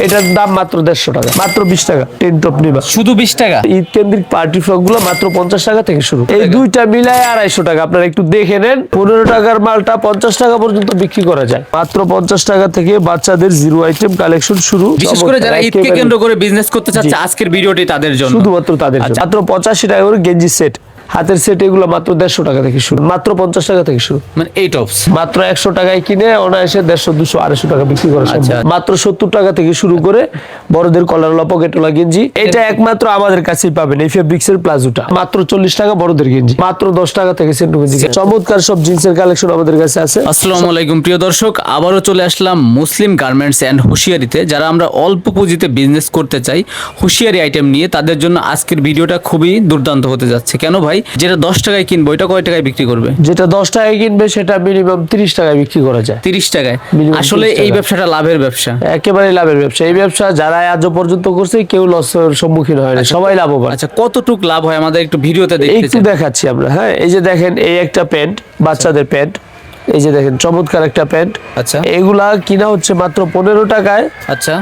এটার দাম মাত্র 150 টাকা, মাত্র 20 টাকা। টেন টপ নিবা শুধু 20 টাকা। ঈদ কেন্দ্রিক পার্টি ফ্রক গুলো মাত্র 50 টাকা থেকে শুরু। এই দুইটা মিলায় 250 টাকা। আপনারা একটু দেখে নেন, 15 টাকার মালটা 50 টাকা পর্যন্ত বিক্রি করা যায়। মাত্র 50 টাকা থেকে বাচ্চাদের জিরো আইটেম কালেকশন শুরু। বিশেষ করে যারা ঈদকে কেন্দ্র করে বিজনেস করতে চাচ্ছে আজকের ভিডিওটি তাদের জন্য, শুধুমাত্র তাদের জন্য। মাত্র 85 টাকা করে গেঞ্জি সেট, হাতের সেট, এগুলো মাত্র 150 টাকা থেকে শুরু, মাত্র 50 টাকা থেকে শুরু। মানে এই টপস মাত্র 100 টাকায় কিনে অনায়াসে 150, 200, 250 টাকা বিক্রি করা সম্ভব। মাত্র 70 টাকা থেকে শুরু করে বড়দের কলারওয়ালা পকেটওয়ালা গেঞ্জি, এটা একমাত্র আমাদের কাছেই পাবেন। এই ফেব্রিক্স এর প্লাজোটা মাত্র 40 টাকা বড়দের গেঞ্জি, মাত্র 10 টাকা থেকে সেন্টু গেঞ্জি। চমৎকার সব জিন্সের কালেকশন আমাদের কাছে আছে। আসসালামু আলাইকুম প্রিয় দর্শক, আবারও চলে আসলাম মুসলিম গার্মেন্টস এন্ড হুঁশিয়ারিতে। যারা আমরা অল্প পুঁজিতে বিজনেস করতে চাই হুঁশিয়ারি আইটেম নিয়ে, তাদের জন্য আজকের ভিডিওটা খুবই দুর্দান্ত হতে যাচ্ছে। কেন ভাই? যেটা 10 টাকায় কিনবো এটা কয় টাকায় বিক্রি করবে? যেটা 10 টাকায় কিনবে সেটা মিনিমাম 30 টাকায় বিক্রি করা যায়। 30 টাকায়? Minimum আসলে 30 এই টাকা। ব্যবসাটা লাভের ব্যবসা, একেবারে লাভের ব্যবসা। এই ব্যবসা যারা আজ পর্যন্ত করছে কেউ লসের সম্মুখীন হয় না, সবাই লাভবান। আচ্ছা, কতটুক লাভ হয় আমাদের একটু ভিডিওতে দেখতে একটু চাই। দেখাচ্ছি আমরা। হ্যাঁ, এই যে দেখেন, এই একটা প্যান্ট, বাচ্চাদের প্যান্ট। এই যে দেখেন চমৎকার একটা প্যান্ট। আচ্ছা এগুলা কিনা হচ্ছে মাত্র 15 টাকায়। আচ্ছা,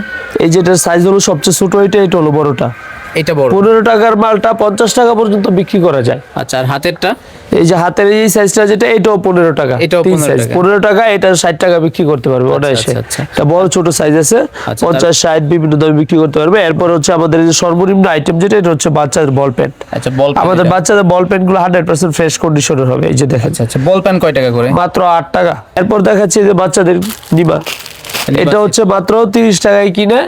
এই যেটার সাইজ হলো সবচেয়ে ছোট, এটা হলো বড়টা। এটা বড়। 15 টাকার মালটা 50 টাকা পর্যন্ত বিক্রি করা যায়। আচ্ছা, আর হাতেরটা? এই যে হাতের এই সাইজটা যেটা, এটাও 15 টাকা। এটাও তিন 15 সাইজ টাকা। 15 টাকা, এটা 60 টাকা বিক্রি করতে পারবে অনায়াসে। আচ্ছা, আচ্ছা। এটা বড় ছোট সাইজ আছে, আচ্ছা, 50, 60 বিভিন্ন দামে বিক্রি করতে পারবে। এরপর হচ্ছে আমাদের এই যে সর্বনিম্ন আইটেম যেটা, এটা হচ্ছে বাচ্চাদের বল প্যান্ট। আচ্ছা, বল পেন আমাদের এটা। বাচ্চাদের বল প্যান্ট গুলো 100% ফ্রেশ কন্ডিশনের হবে। এই যে দেখেন, আচ্ছা আচ্ছা, বল পেন কয় টাকা করে? মাত্র 8 টাকা। এরপর দেখাচ্ছি যে বাচ্চাদের নিবা, এটা হচ্ছে মাত্র 30 টাকায় কিনে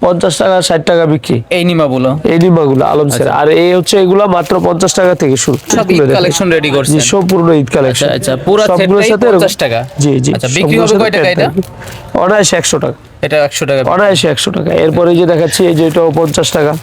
50 টাকা 60 টাকা বিক্রি। এই নিমাগুলো এই নিমাগুলো আলম স্যার। আর এই হচ্ছে এগুলো মাত্র 50 টাকা থেকে শুরু। সব ঈদ কালেকশন রেডি করছেন? জি, সম্পূর্ণ ঈদ কালেকশন। আচ্ছা আচ্ছা, পুরো সবগুলোর সেটটাই সাথে 50 টাকা? জি জি। আচ্ছা, বিক্রি হবে কয় টাকা এটা? অনায়াসে 100 টাকা। এটা 100 টাকা? অনায়াসে 100 টাকা। এরপরে যে দেখাচ্ছি, এই যে এটাও 50 টাকা।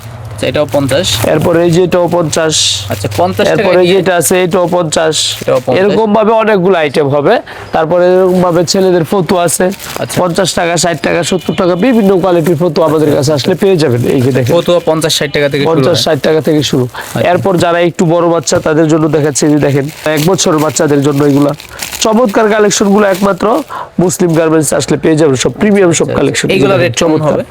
আচ্ছা, এটাও 50? এরপরে এই যে এটাও 50। আচ্ছা, 50 টাকা। এরপরে যেটা আছে এটাও 50। এটাও 50। এরকম ভাবে অনেকগুলো আইটেম হবে। তারপরে এরকম ভাবে ছেলেদের ফটো আছে, আচ্ছা। 50 টাকা, 60 টাকা, 70 টাকা, বিভিন্ন কোয়ালিটির ফটো আমাদের কাছে আসলে পেয়ে যাবেন। এই যে দেখেন, কত? 50 60 টাকা থেকে শুরু 50, হয়? 60 টাকা থেকে শুরু। এরপর যারা একটু বড় বাচ্চা তাদের জন্য দেখাচ্ছি, যে দেখেন 1 বছরের বাচ্চাদের জন্য এগুলা চমৎকার কালেকশন গুলো একমাত্র মুসলিম গার্মেন্টস আসলে পেয়ে যাবেন। সব প্রিমিয়াম সব কালেকশন। এগুলা রেট কেমন হবে?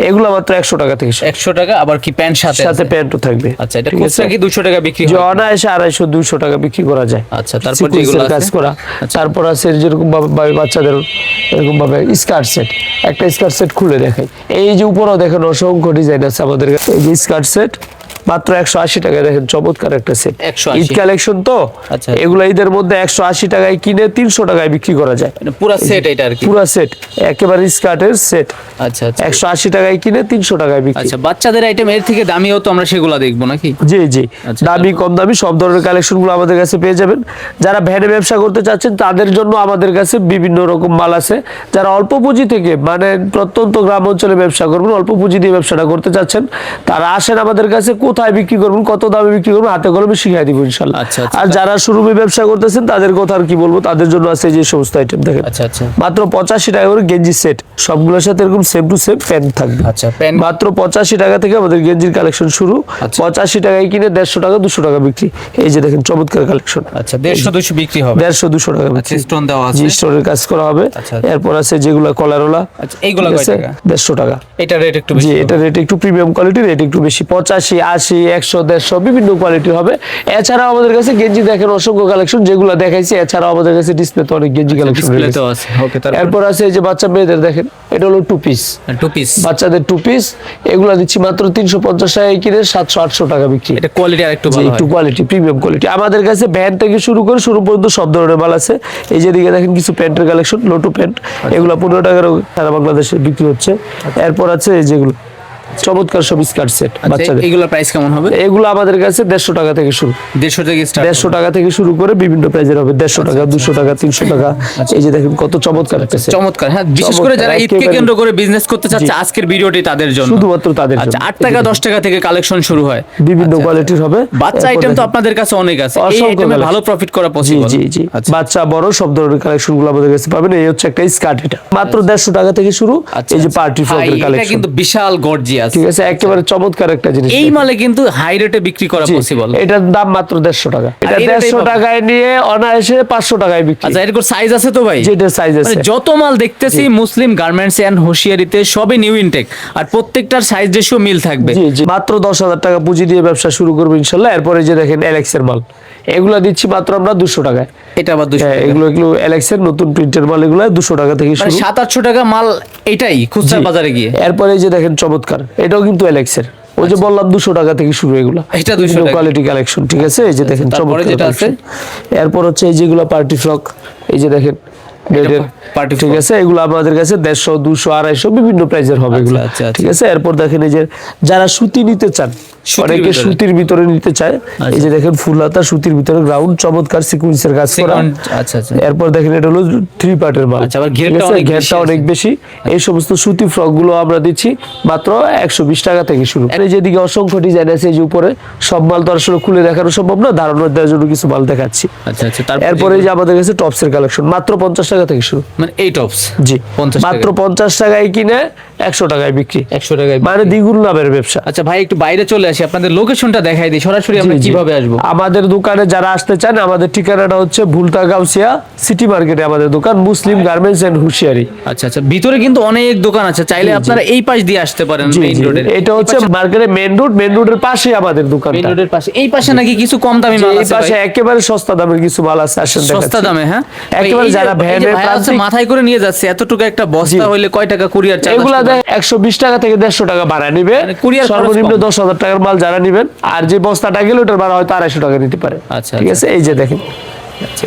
এগুলা মাত্র 100 টাকা থেকে শুরু। 100 টাকা। আবার কি প্যান্ট সাথে সাথে আছে? প্যান্টও থাকবে। আচ্ছা, এটা ঠিক আছে? খুচরা কি 200 টাকা বিক্রি যে হয়? অনায়াসে 250, 200 টাকা বিক্রি করা যায়। আচ্ছা, তারপর সিকোয়েন্সের যেগুলো কাজ আছে? করা। তারপর আছে যেরকম ভাবে বাচ্চাদের এরকম ভাবে স্কার্ট সেট। একটা স্কার্ট সেট খুলে দেখাই। এই যে উপরেও দেখেন অসংখ্য ডিজাইন আছে আমাদের কাছে। এই যে স্কার্ট সেট মাত্র 180 টাকায়, দেখেন চমৎকার একটা সেট। 180? ঈদ কালেকশন তো। আচ্ছা। এগুলো ঈদের মধ্যে 180 টাকায় কিনে 300 টাকায় বিক্রি করা যায়। মানে পুরো সেট এটা আর কি? পুরো সেট, একেবারে স্কার্টের সেট। আচ্ছা আচ্ছা 180 টাকায় কিনে 300 টাকায় বিক্রি। আচ্ছা, বাচ্চাদের আইটেম এর থেকে দামিও তো আমরা সেগুলো দেখবো নাকি? জি জি, আচ্ছা, দামি কম দামি সব ধরনের কালেকশন গুলো আমাদের কাছে পেয়ে যাবেন। যারা ভ্যানে ব্যবসা করতে চাচ্ছেন তাদের জন্য আমাদের কাছে বিভিন্ন রকম মাল আছে। যারা অল্প পুঁজি থেকে, মানে প্রত্যন্ত গ্রাম অঞ্চলে ব্যবসা করবেন, অল্প পুঁজি দিয়ে ব্যবসাটা করতে চাচ্ছেন, তারা আসেন আমাদের কাছে। কোথায় বিক্রি করবেন, কত দামে বিক্রি করবেন, হাতে কলমে শিখিয়ে দিব ইনশাল্লাহ। আচ্ছা, আচ্ছা। আর যারা শোরুমে ব্যবসা করতেছেন তাদের কথা আর কি বলবো, তাদের জন্য আছে এই যে সমস্ত আইটেম দেখেন। আচ্ছা আচ্ছা মাত্র 85 টাকা করে গেঞ্জি সেট, সবগুলোর সাথে এরকম সেম টু সেম প্যান্ট থাকবে। আচ্ছা, প্যান্ট মাত্র 85 টাকা থেকে আমাদের গেঞ্জির কালেকশন শুরু। আচ্ছা। 85 টাকায় কিনে 150 টাকা, 200 টাকা বিক্রি। এই যে দেখেন চমৎকার কালেকশন। আচ্ছা, 150 200 বিক্রি হবে? 150, 200 টাকা আচ্ছা, বিক্রি। স্টোন দেওয়া জি, আছে? স্টোনের কাজ করা হবে। আচ্ছা। এরপর আছে যেগুলো কলারওয়ালা। আচ্ছা, এইগুলা ঠিক কয় আছে? টাকা? 150 টাকা। এটা রেট একটু জি, বেশি? এটা রেট একটু প্রিমিয়াম কোয়ালিটি, রেট একটু বেশি। 85, 80, 100, 150 বিভিন্ন কোয়ালিটি হবে। এছাড়াও আমাদের কাছে গেঞ্জি দেখেন অসংখ্য কালেকশন, যেগুলো দেখাইছি। এছাড়াও আমাদের কাছে ডিসপ্লেতে অনেক গেঞ্জি কালেকশন ডিসপ্লে রয়েছে। তো আছে। ওকে, তারপর এরপর আছে এই যে বাচ্চা মেয়েদের দেখেন, এটা হলো 2 পিস। 2 পিস? বাচ্চাদের 2 পিস, এগুলা দিচ্ছি মাত্র 350 টাকায় কিনে 700, 800 টাকা বিক্রি। এটা কোয়ালিটি আরেকটু জি, ভালো একটু হয়? Quality, premium quality. আমাদের কাছে ভ্যান থেকে শুরু করে শুরু পর্যন্ত সব ধরনের মাল আছে। এই যে দিকে দেখেন কিছু প্যান্টের কালেকশন, লোটো প্যান্ট। এগুলো 15 টাকার সারা বাংলাদেশে বিক্রি হচ্ছে। এরপর আছে এই যেগুলো চমৎকার সব স্কার্ট সেট আচ্ছা, বাচ্চাদের। এগুলোর প্রাইস কেমন হবে? এগুলো আমাদের কাছে 150 টাকা থেকে শুরু। 150 থেকে স্টার্ট? 150 টাকা থেকে শুরু করে বিভিন্ন প্রাইজের হবে। 150 টাকা, 200 টাকা, 300 টাকা। এই যে দেখেন কত চমৎকার একটা set। চমৎকার। হ্যাঁ, বিশেষ করে যারা ঈদকে একেবারে। কেন্দ্র করে বিজনেস করতে চাচ্ছে জি। আজকের ভিডিওটি তাদের জন্য, শুধুমাত্র তাদের আচ্ছা, জন্য। 8 টাকা 10 টাকা থেকে কালেকশন শুরু হয়? বিভিন্ন আচ্ছা, কোয়ালিটির হবে। বাচ্চা এরপর আইটেম তো দেখেন। আপনাদের কাছে অনেক আছে, এই অসংখ্য আইটেমে collection। ভালো প্রফিট করা জি পসিবল? জি জি, আচ্ছা বাচ্চা বড় সব ধরনের কালেকশন গুলো আমাদের কাছে পাবেন। এই হচ্ছে একটা স্কার্ট, এটা মাত্র 150 টাকা থেকে শুরু। আচ্ছা, এই যে আচ্ছা। পার্টি ভাই, ফ্রকের এটা কালেকশন কিন্তু বিশাল গর্জিয়াস। গর্জিয়াস। ঠিক আছে, একেবারে চমৎকার একটা জিনিস। এই মালে কিন্তু হাই রেটে বিক্রি করা পসিবল। এটার দাম মাত্র 150 টাকা। এটা এটাই 150 পাবো। টাকায় নিয়ে অনায়াসে 500 টাকায় বিক্রি। আচ্ছা, এরকম সাইজ আছে তো ভাই? যেটা সাইজ আছে, মানে যত মাল দেখতেছি মুসলিম গার্মেন্টস এন্ড হুঁশিয়ারিতে সবই নিউ ইনটেক, আর প্রত্যেকটার সাইজ রেশিও মিল থাকবে। জি জি, মাত্র 10,000 টাকা পুঁজি দিয়ে ব্যবসা শুরু করবো ইনশাল্লাহ। এরপরে যে দেখেন এলেক্সের মাল, এগুলা দিচ্ছি মাত্র আমরা 200 টাকায়। এটা আবার 200 হ্যাঁ, টাকা। এগুলো এলেক্সের নতুন প্রিন্টের মাল, এগুলো 200 টাকা থেকে মানে শুরু। 700-800 টাকা মাল এটাই খুচরা জি। বাজারে গিয়ে। এরপরে এই যে দেখেন চমৎকার, এটাও কিন্তু এলেক্সের। ওই যে বললাম 200 টাকা থেকে শুরু এগুলা। এটা 200 টাকা। কোয়ালিটি কালেকশন, ঠিক আছে। এই যে দেখেন তারপরে চমৎকার যেটা আছে? collection। এরপর হচ্ছে এই যেগুলো পার্টি ফ্রক, এই যে দেখেন নেটের, party ঠিক frock। আছে। এগুলো আমাদের কাছে 150, 200, 250 বিভিন্ন প্রাইজের হবে এগুলো, আচ্ছা, আচ্ছা। ঠিক আছে। এরপর দেখেন এই যে যারা সুতি নিতে চান, সুতির অনেকে ভিতরে। সুতির ভিতরে নিতে চায়, এই যে দেখেন ফুল হাতা সুতির ভিতরে গ্রাউন্ড চমৎকার সিকোয়েন্সের কাজ করা। আচ্ছা আচ্ছা এরপর দেখেন এটা হলো 3 পার্টের মাল। আচ্ছা, আবার ঘেরটা ঠিক আছে, অনেক বেশি ঘেরটা আছে। অনেক বেশি। এই সমস্ত সুতি ফ্রক গুলো আমরা দিচ্ছি মাত্র 120 টাকা থেকে শুরু। এই যেদিকে অসংখ্য ডিজাইন আছে, এই যে উপরে সব মাল তো আসলে খুলে দেখানো সম্ভব না, ধারণা দেওয়ার জন্য কিছু মাল দেখাচ্ছি। আচ্ছা আচ্ছা। তারপরে এরপরে এই যে আমাদের কাছে টপসের কালেকশন মাত্র 50 টাকা থেকে শুরু। মানে এই টপস জি, 50 টাকা। মাত্র 50 টাকায় কিনে 100 টাকায় বিক্রি, 100 টাকায় বিক্রি। মানে দ্বিগুণ লাভের ব্যবসা। আচ্ছা ভাই, একটু বাইরে চলে আসি, আপনাদের লোকেশনটা দেখাই দিই সরাসরি আমরা জি, জি। কিভাবে আসবো। আমাদের দোকানে যারা আসতে চান, আমাদের ঠিকানাটা হচ্ছে ভুলতা গাউসিয়া সিটি মার্কেটে আমাদের দোকান, মুসলিম গার্মেন্টস এন্ড হুঁশিয়ারি। আচ্ছা আচ্ছা, ভিতরে কিন্তু অনেক দোকান আছে, চাইলে আপনারা এই পাশ দিয়ে আসতে পারেন জি, মেইন জি। রোডের। এটা হচ্ছে মার্কেটের মেইন রোডের পাশে আমাদের মেইন দোকানটা। রোডের পাশে। এই পাশে নাকি কিছু কম দামি জি, মাল এই আছে পাশে ভাই? একেবারে সস্তা দামের কিছু মাল আছে, আসেন সস্তা দেখাচ্ছি। দামে, হ্যাঁ। একেবারে এই যে- যারা এই যে ভ্যানে ভাই আছে প্রান্তিক, মাথায় করে নিয়ে যাচ্ছে, এতটুকু একটা বস্তা জি। হইলে কয় টাকা কুরিয়ার চার্জ? এগুলা দেয় 120 টাকা থেকে 150 টাকা ভাড়া নিবে, মানে courier খরচ সর্বনিম্ন কম। 10,000 টাকার মাল যারা নিবেন। আর যে বস্তাটা গেলে ওটার ভাড়া হয়তো 250 টাকা নিতে পারে। আচ্ছা, ঠিক আচ্ছা। আছে, এই যে দেখেন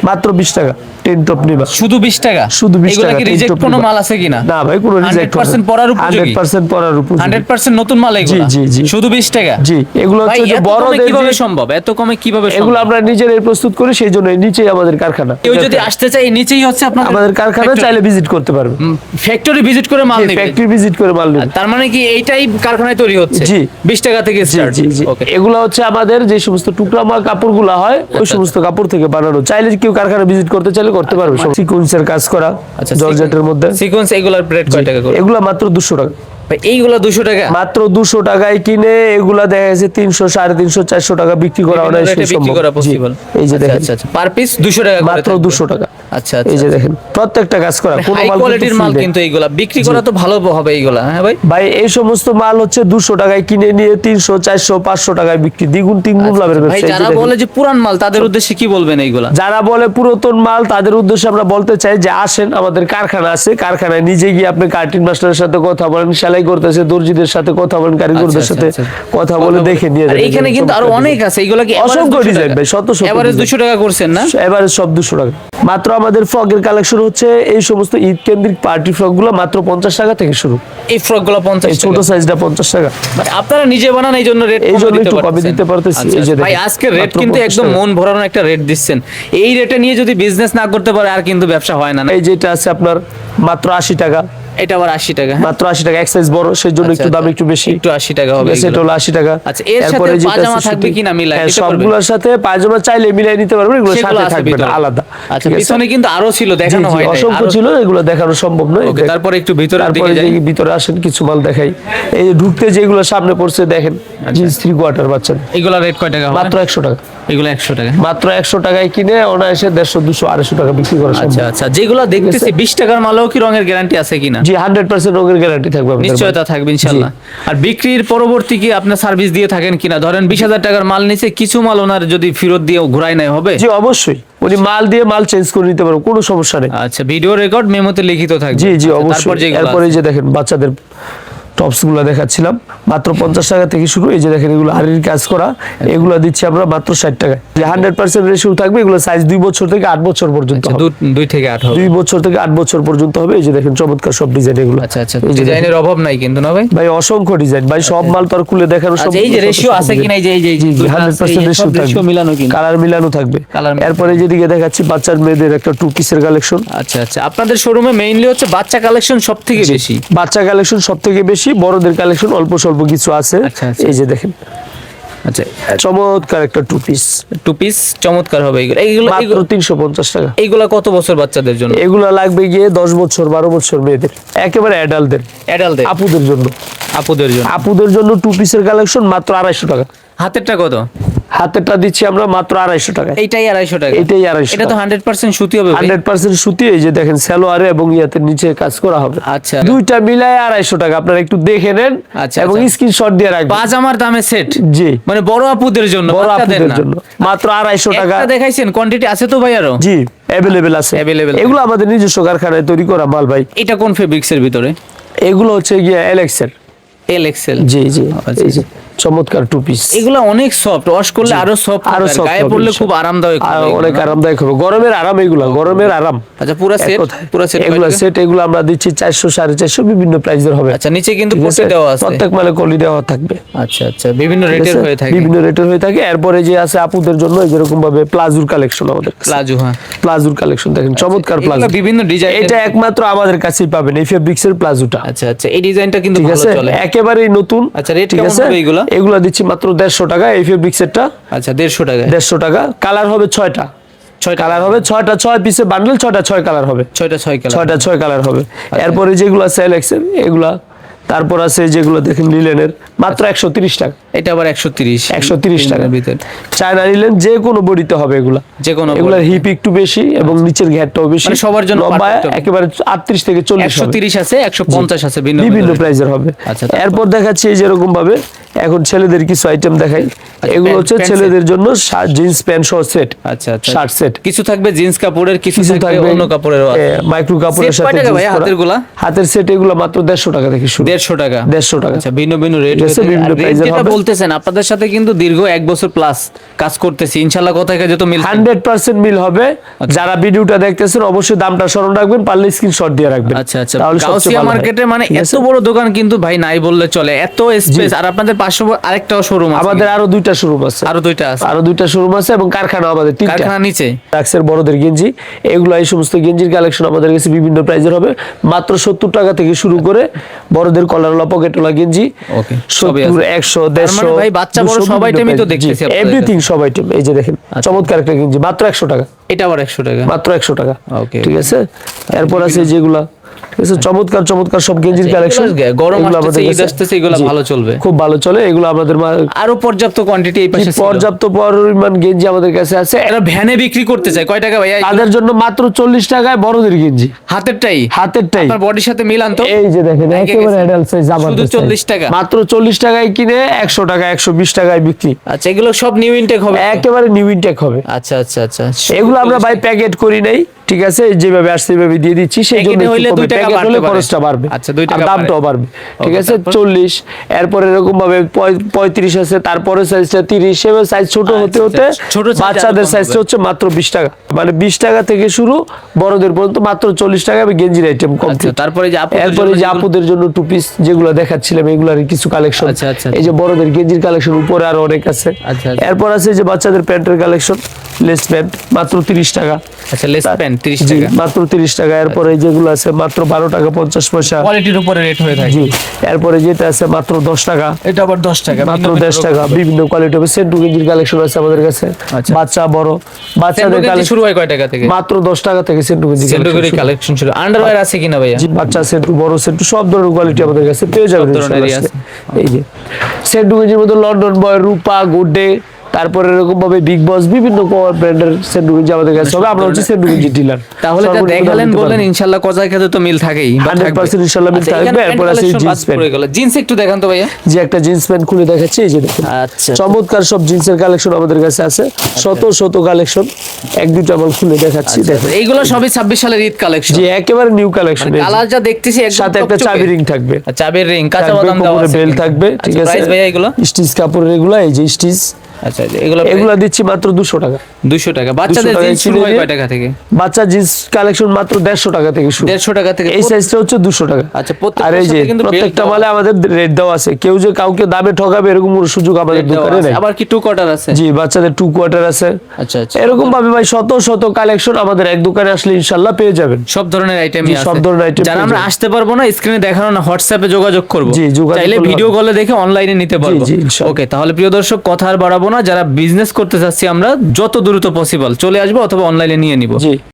মাত্র 20 টাকা 10 টপ নিবা। শুধু 20 টাকা? শুধু 20 এগুলা টাকা কি 10 রিজেক্ট টপ কোনো নিবা। মাল আছে কিনা? না ভাই, কোনো রিজেক্ট 100% পড়ার উপযোগী? 100% পড়ার উপযোগী। 100% নতুন মাল এগুলা? জি, জি। শুধু 20 টাকা? জি, এগুলো ভাই, হচ্ছে যে এত বড় কমে দেশ কিভাবে যে- সম্ভব? এত কমে কিভাবে সম্ভব? এগুলো আমরা নিজেরাই প্রস্তুত করি, সেই জন্য নিচেই আমাদের কারখানা। কেউ যদি আসতে চায়, এই নিচেই হচ্ছে আপনাদের আমাদের কারখানা, চাইলে ভিজিট করতে পারবে। ফ্যাক্টরি ভিজিট করে মাল নেবে? ফ্যাক্টরি ভিজিট করে মাল নেবে। তার মানে কি এইটাই কারখানায় তৈরি হচ্ছে? জি। 20 টাকা থেকে জি, স্টার্ট। জি, জি। ওকে। এগুলো হচ্ছে আমাদের যে সমস্ত টুকরা মাল কাপড়গুলো হয়, ওই সমস্ত কাপড় থেকে বানানো। চাইলে কেউ কারখানা ভিজিট করতে চাইলে করতে পারবে। সিকোয়েন্সের কাজ করা, আচ্ছা, জর্জেটের মধ্যে। সিকোয়েন্স এগুলার রেট কয় টাকা করে? এগুলা মাত্র 200 টাকা। ভাই, এইগুলা 200 টাকা? মাত্র 200 টাকায় কিনে এগুলা দেখা যাচ্ছে 300, 350, 400 টাকা বিক্রি করা বিভিন্ন অনায়াসে রেটে বিক্রি সম্ভব। করা জি, পসিবল। এই যে দেখেন আচ্ছা আচ্ছা, পার পিস 200 টাকা করে মাত্র থাকবে। 200 টাকা। আচ্ছা আচ্ছা। এই যে দেখেন প্রত্যেকটা কাজ করা, কোনো হাই মাল কোয়ালিটির মাল কিন্তু কিন্তু এইগুলা বিক্রি করা তো ভালো হবে এইগুলা, হ্যাঁ ভাই? ভাই এই সমস্ত মাল হচ্ছে 200 টাকায় কিনে নিয়ে 300, 400, 500 টাকায় বিক্রি, দ্বিগুণ তিনগুণ লাভের ভাই, ব্যবসা। এই যে যারা দেখেন। বলে যে পুরান মাল, তাদের উদ্দেশ্যে কি বলবেন এইগুলা? যারা বলে পুরাতন মাল, তাদের উদ্দেশ্যে আমরা বলতে চাই যে আসেন, আমাদের কারখানা আছে, কারখানায় নিজে গিয়ে আপনি কার্টিন মাস্টারের সাথে কথা বলেন, সেলাই করতেছে দর্জিদের সাথে কথা বলেন, কারিগরদের আচ্ছা, সাথে আচ্ছা। কথা বলে দেখে নিয়ে আর যাবেন। এইখানে কিন্তু আরো অনেক আছে, এইগুলা কি অসংখ্য ডিজাইন ভাই, শত শত এভারেজ design। 200 টাকা করছেন না? এবারে সব 200 টাকা। মাত্র আমাদের ফ্রকের কালেকশন হচ্ছে এই সমস্ত ঈদ কেন্দ্রিক পার্টি ফ্রক গুলো মাত্র 50 টাকা থেকে শুরু। এই ফ্রক গুলো 50 এই ছোট টাকা? সাইজটা 50 টাকা। মানে আপনারা নিজে বানান, এই জন্য রেট এই জন্য একটু কমে দিতে পারতেছি। আচ্ছা, এই যে ভাই, দেখেন, আজকে রেট মাত্র কিন্তু 50 একদম টাকা। মন ভরানোর একটা রেট দিচ্ছেন। এই রেটে নিয়ে যদি বিজনেস না করতে পারে, আর কিন্তু ব্যবসা হয় না। এই যেটা আছে আপনার মাত্র 80 টাকা। এটা আবার 80 টাকা? হ্যাঁ। মাত্র 80 টাকা, এক সাইজ বড়, সেই জন্য আচ্ছা, একটু দাম আচ্ছা। একটু বেশি। একটু 80 টাকা হবে ঠিক আছে, এটা এগুলো। হলো 80 টাকা। আচ্ছা, এর সাথে এরপরে যেটা পাজামা আছে থাকবে সুতি। কিনা মিলাই হ্যাঁ, দিতে পারবেন? সবগুলোর সাথে পায়জামা চাইলে মিলাই নিতে পারবেন, এগুলো সেগুলো সাথে আছে থাকবে না, ভিতরে? আলাদা। আচ্ছা, ঠিক আছে? পিছনে কিন্তু আরো ছিল, জি, দেখানো জি, হয় নাই। অসংখ্য আরো- ছিল, এগুলো দেখানো সম্ভব নয়। ওকে, তারপরে একটু ভিতরের তারপরে দিকে যাই। যে ভিতরে আসেন, কিছু মাল দেখাই। এই যে ঢুকতে যেগুলো সামনে পড়ছে দেখেন, জিন্স 3 কোয়ার্টার বাচ্চাদের এগুলা রেট কয় টাকা হবে? মাত্র 100 টাকা। এগুলো 100 টাকা? মাত্র 100 টাকায় কিনে অনায়াসে 150, 200, 250 টাকা বিক্রি করা আচ্ছা সম্ভব। আচ্ছা, যেগুলো দেখতেছি 20 টাকার মালও কি রঙের গ্যারান্টি আছে কিনা? জি, 100% রঙের গ্যারান্টি থাকবে আমাদের নিশ্চয়তা মাল। থাকবে ইনশাআল্লাহ। আর বিক্রির পরবর্তী কি আপনার সার্ভিস দিয়ে থাকেন কিনা? ধরেন 20,000 টাকার মাল নিচে, কিছু মাল ওনার যদি ফেরত দিয়ে ঘুরাই নাই হবে? জি, অবশ্যই উনি মাল দিয়ে মাল চেঞ্জ করে নিতে পারবে, কোনো সমস্যা নেই। আচ্ছা, ভিডিও রেকর্ড মেমোতে লিখিত থাকবে? জি, জি, আচ্ছা, অবশ্যই। তারপর যেগুলো এরপরে আছে? যে দেখেন বাচ্চাদের টপস গুলো দেখাচ্ছিলাম, মাত্র 50 টাকা থেকে শুরু। এই যে দেখেন এগুলো হাড়ির কাজ করা, এগুলো দিচ্ছি আমরা মাত্র 60 টাকায়। যে 100% রেশিও থাকবে, এগুলো সাইজ 2 বছর থেকে 8 বছর পর্যন্ত আচ্ছা, হবে। 2 থেকে 8 হবে? 2 বছর থেকে 8 বছর পর্যন্ত হবে। এই যে দেখেন চমৎকার সব ডিজাইন এগুলো। আচ্ছা আচ্ছা, এই যে দেখেন। ডিজাইনের অভাব নাই কিন্তু না ভাই? ভাই অসংখ্য ডিজাইন ভাই, সব মাল তো আর খুলে দেখানো আচ্ছা, সম্ভব এই যে না, রেশিও শত শত আছে design। কিনা? এই যে এই যে জি, জি, দুইটা আছে, 100% এই রেশিও সব ratio থাকবে, মিলানো কিনা? কালার মিলানো থাকবে। Colour মিলানো। এরপরে যেদিকে দেখাচ্ছি বাচ্চার মেয়েদের একটা 2 পিসের কালেকশন। আচ্ছা আচ্ছা, আপনাদের শোরুমে মেইনলি হচ্ছে বাচ্চা কালেকশন সব থেকে বেশি? বাচ্চা কালেকশন সব থেকে বেশি, বড়দের কালেকশন অল্প স্বল্প কিছু আছে। আচ্ছা, আচ্ছা। এই যে দেখেন আচ্ছা চমৎকার একটা টু পিস, টু পিস চমৎকার হবে এগুলো এগুলো মাত্র 350 টাকা। এইগুলা কত বছর বাচ্চাদের জন্য? এগুলা লাগবে গিয়ে 10 বছর 12 বছর মেয়েদের, একেবারে অ্যাডাল্টদের, অ্যাডাল্টদের, আপুদের জন্য। আপুদের জন্য, আপুদের জন্য টু পিসের কালেকশন মাত্র 250 টাকা। হাতেরটা কত? হাতেরটা দিচ্ছি আমরা মাত্র 250 টাকা। এইটাই 250 টাকা? এটাই 250। এটা তো 100% সুতি হবে ভাই। 100% সুতি, এই যে দেখেন সালোয়ারে এবং ইয়াতে নিচে কাজ করা হবে। আচ্ছা, দুইটা মিলায় 250 টাকা, আপনারা একটু দেখে নেন আচ্ছা, এবং আচ্ছা। স্ক্রিনশট দিয়ে রাখবেন। পাজামার দামে সেট, জি, মানে বড় আপুদের জন্য, বড় বাচ্চাদের আপুদের না। জন্য মাত্র 250 টাকা। একটা দেখাইছেন, কোয়ান্টিটি আছে তো ভাই আরো? জি, অ্যাভেলেবেল আছে। Available। এগুলো আমাদের নিজস্ব কারখানায় তৈরি করা মাল ভাই। এটা কোন ফেব্রিক্স এর ভিতরে? এগুলো হচ্ছে গিয়ে এলেক্সের। L XL. জি জি, আচ্ছা। এই যে চমৎকার টু পিস। এগুলো অনেক সফট, ওয়াশ করলে আরো সফট, আরো soft গায়ে হবে, পড়লে খুব ইনশাআল্লাহ। আরামদায়ক আর হবে অনেক এগুলো, না? আরামদায়ক হবে, গরমের আরাম এগুলো, গরমের আরাম। আচ্ছা পুরো এক সেট, কথায়। পুরো সেট এগুলো সেট, এগুলো আমরা দিচ্ছি 400 450 বিভিন্ন প্রাইসের হবে। আচ্ছা নিচে কিন্তু ঠিক পটি আছে? দেওয়া আছে। প্রত্যেক মালে কলি দেওয়া থাকবে। আচ্ছা আচ্ছা, বিভিন্ন ঠিক রেটের আছে? হয়ে থাকে। বিভিন্ন রেটের হয়ে থাকে। এরপরে যে আছে আপুদের জন্য যেরকম ভাবে প্লাজোর কালেকশন আমাদের কাছে। প্লাজো, হ্যাঁ প্লাজোর কালেকশন দেখেন, চমৎকার এগুলো প্লাজো। বিভিন্ন ডিজাইন। এটা একমাত্র আমাদের কাছেই পাবেন এই ফেব্রিক্সের প্লাজোটা। আচ্ছা আচ্ছা, এই ডিজাইনটা কিন্তু ঠিক ভালো আছে, চলে। একেবারেই নতুন। আচ্ছা, রেট ঠিক কেমন আছে? হবে এগুলা? এগুলা দিচ্ছি মাত্র 150 টাকা এই ফেব্রিক্সেরটা। আচ্ছা 150 টাকা। 150 টাকা। কালার হবে 6টা। 6 কালার হবে 6টা, 6 পিসে বান্ডেল, 6টা 6 কালার হবে। 6টা 6 কালার। 6টা 6 কালার হবে। এরপরে যেগুলো আছে এলেক্সের এগুলা, তারপর আছে যেগুলো দেখেন লিলেনের, মাত্র 130 টাকা। এটা আবার 130। 130 টাকা ভিতর চায়না নিলেন, যে কোনো বডিতে হবে এগুলা। যে কোনো এগুলার হিপ একটু বেশি এবং নিচের ঘেরটাও বেশি, মানে সবার জন্য লম্বা perfect হবে। একেবারে 38 থেকে 40 হবে। 130 আছে, 150 আছে, বিভিন্ন প্রাইজের হবে। আচ্ছা, তারপর? এরপর দেখাচ্ছি এই যেরকম ভাবে এখন ছেলেদের কিছু আইটেম দেখাই। এগুলো প্যান্ট- হচ্ছে প্যান্ট ছেলেদের জন্য জিন্স প্যান্ট সহ সেট, আচ্ছা আচ্ছা, শার্ট সেট। কিছু থাকবে জিন্স কাপড়ের, কিছু কিছু থাকবে থাকবে অন্য কাপড়েরও আছে। মাইক্রো কাপড়ের Set সাথে কয় টাকা jeans ভাই করা। হাতের গুলা? হাতের সেট এগুলো মাত্র 150 টাকা থেকে শুরু। 150 টাকা। 150 টাকা। আচ্ছা, ভিন্ন ভিন্ন রেট ঠিক আছে, বিভিন্ন price এর যেটা হবে। বলতেছেন আপনাদের সাথে কিন্তু দীর্ঘ 1 বছর প্লাস কাজ করতেছি, ইনশাআল্লাহ কথায় কাজে তো মিল থাকবে। 100% মিল হবে। যারা ভিডিওটা দেখতেছেন অবশ্যই দামটা স্মরণ রাখবেন, পারলে স্ক্রিনশট দিয়ে রাখবেন। আচ্ছা আচ্ছা, তাহলে সবচেয়ে গাউসিয়া ভালো হয়। মার্কেটে মানে ঠিক এত আছে? বড় দোকান কিন্তু ভাই নাই বললে চলে, এত স্পেস। আর আপনাদের পাশে আরেকটাও শোরুম আছে? আমাদের আরো 2টা শোরুম আছে। আরো 2টা আছে, আরো 2টা শোরুম আছে এবং কারখানা আমাদের 3টা। কারখানা নিচে। টাক্সের বড়দের গেঞ্জি, এগুলো এই সমস্ত গেঞ্জির কালেকশন আমাদের কাছে বিভিন্ন প্রাইজের হবে, মাত্র 70 টাকা থেকে শুরু করে বড়দের কলারওয়ালা পকেটওয়ালা গেঞ্জি ওকে, সবই 70 আছে। 100 তার মানে 150 ভাই বাচ্চা বড় সব আইটেমই তো দেখতেছি আপনাদের এভরিথিং, সব আইটেম। এই যে দেখেন চমৎকার একটা গেঞ্জি মাত্র 100 টাকা। এটা আবার 100 টাকা। মাত্র 100 টাকা। Okay, ঠিক আছে, এরপর আছে যেগুলা, ঠিক আছে, চমৎকার চমৎকার সব গেঞ্জির আচ্ছা, কালেকশন। এগুলো গরম আসতেছে, ঈদ আসতেছে, এগুলো ভালো চলবে। খুব ভালো চলে এগুলো আমাদের আরো পর্যাপ্ত কোয়ান্টিটি এই পাশে ছিল। পর্যাপ্ত পরিমাণ গেঞ্জি আমাদের কাছে আছে। এরা ভ্যানে বিক্রি করতে চায়, কয় টাকা ভাইয়া? তাদের জন্য মাত্র 40 টাকায় বড়দের গেঞ্জি, হাতেরটাই, হাতেরটাই। আপনার বডির সাথে মিলান তো। এই যে দেখেন একে একেবারে গেছে। অ্যাডাল্ট সাইজ, শুধু 40 টাকা? মাত্র 40 টাকায় কিনে 100 টাকা 120 টাকায় বিক্রি। আচ্ছা, এগুলো সব নিউ ইনটেক হবে? একেবারে নিউ ইনটেক হবে। আচ্ছা আচ্ছা আচ্ছা, এগুলো আমরা ভাই প্যাকেট করি নাই, ঠিক আছে, যেভাবে আসছে সেভাবে দিয়ে দিচ্ছি। সেই জন্য Packet-এ হইলে 2 টাকা প্যাকেট হলে বাড়তে পারে। খরচটা বাড়বে। আচ্ছা, 2 আর টাকা দামটাও বাড়ে। বাড়বে। ঠিক Okay, আছে, তারপর? 40। এরপর এরকম ভাবে 35 আছে, তারপরে সাইজটা 30, সেভাবে সাইজ ছোট হতে হতে ছোট size বাচ্চাদের আরো কম সাইজটা হবে। হচ্ছে মাত্র 20 টাকা, মানে 20 টাকা থেকে শুরু, বড়দের পর্যন্ত মাত্র 40 টাকা গেঞ্জির আইটেম আচ্ছা, কমপ্লিট। তারপরে যে আপুদের এরপরে জন্য যে যেগুলো- আপুদের জন্য টু পিস যেগুলো দেখাচ্ছিলাম এগুলার কিছু কালেকশন। আচ্ছা, আচ্ছা, এই যে বড়দের গেঞ্জির কালেকশন উপরে আরো অনেক আছে। আচ্ছা, আচ্ছা। এরপর আছে যে বাচ্চাদের প্যান্টের কালেকশন, লেস প্যান্ট মাত্র 30 টাকা। আচ্ছা, লেস প্যান্ট 30 জি, টাকা। মাত্র 30 টাকা। এরপরে যেগুলো আছে মাত্র 12 টাকা 50 পয়সা। কোয়ালিটির উপরে রেট হয়ে থাকে। জি, এরপরে যেটা আছে মাত্র 10 টাকা। এটা আবার 10 টাকা, মাত্র 10 টাকা। বিভিন্ন কোয়ালিটি হবে। সেন্টু গেঞ্জির কালেকশন আছে আমাদের কাছে, আচ্ছা। বাচ্চা বড়। বাচ্চাদের সেন্টু গেঞ্জি কালেকশন শুরু হয় কয় টাকা থেকে? মাত্র 10 টাকা থেকে সেন্টু গেঞ্জি সেন্টুগুরি কালেকশন শুরু। আন্ডারওয়্যার আছে কিনা ভাইয়া? জি, বাচ্চা সেন্টু, বড় সেন্টু, সব ধরনের কোয়ালিটি আমাদের কাছে পেয়ে যাবেন ধরনেরই ইনশাআল্লাহ। এই যে সেন্টু গেঞ্জির মধ্যে লন্ডন বয়, রূপা, গুড ডে, তারপরে এরকম ভাবে বিগ বস, বিভিন্ন ব্র্যান্ডের সেন্টু গেঞ্জি আমাদের কাছে হবে। আমরা হচ্ছে সেন্টু গেঞ্জি ডিলার। তাহলে যা দেখালেন বললেন, ইনশাআল্লাহ কথায় কাজে তো মিল থাকেই, বা থাকবে। 100% ইনশাআল্লাহ মিল আচ্ছা, থাকবে। এখানে এরপর আছে collection জিন্স বাদ প্যান্ট। পড়ে গেল। জিন্স একটু দেখান তো ভাইয়া। যে একটা জিন্স প্যান্ট খুলে দেখাচ্ছি, এই যে দেখুন আচ্ছা, চমৎকার সব জিন্সের কালেকশন আমাদের কাছে আছে, শত শত কালেকশন। এক দুইটা মাল খুলে দেখাচ্ছি, দেখুন। এইগুলো সবই 26 সালের ঈদ কালেকশন। যে একেবারে নিউ কালেকশন, কালার যা দেখতেছি একদম সাথে একটা চকচকে। চাবি রিং থাকবে, চাবির রিং, কাঁচা বাদাম দেওয়া আছে বেল কিন্তু। থাকবে, ঠিক আচ্ছা, আছে। প্রাইস ভাইয়া এগুলো? স্টিচ কাপড়ের এগুলো, এই যে স্টিচ আচ্ছা এগুলো এগুলা দিচ্ছি মাত্র 200 টাকা। 200 টাকা। বাচ্চাদের 200 জিন্স শুরু হয় টাকা কয় টাকা থেকে? বাচ্চা জিন্স কালেকশন মাত্র 150 টাকা থেকে শুরু। 150 টাকা থেকে এই সাইজটা হচ্ছে 200 টাকা। আচ্ছা আর প্রত্যেকটার এই যে সাথে কিন্তু প্রত্যেকটা মালে আমাদের রেট দেওয়া আছে, কেউ যে কাউকে দামে ঠকাবে এরকম কোনো সুযোগ আমাদের দোকানে নেই। আবার কি 2 কোয়ার্টার আছে? জি, বাচ্চাদের 2 কোয়ার্টার আছে। আচ্ছা আচ্ছা, এরকম ভাবে ভাই শত শত কালেকশন আমাদের এক দোকানে আসলে ইনশাআল্লাহ পেয়ে যাবেন। সব ধরনের আইটেমই জি, আছে। সব ধরনের item যারা পেয়ে আমরা যাবেন। আসতে পারবো না, স্ক্রিনে দেখানো না, হোয়াটসঅ্যাপে যোগাযোগ করব। জি, যোগাযোগ চাইলে করলে ভিডিও হবে। কলে দেখে অনলাইনে নিতে পারবো। জি, ইনশাআল্লাহ। ওকে, তাহলে প্রিয় দর্শক কথা আর বাড়াবো না, যারা বিজনেস করতে চাচ্ছি আমরা যত দ্রুত পসিবল চলে আসবো অথবা অনলাইনে নিয়ে নিব। জি।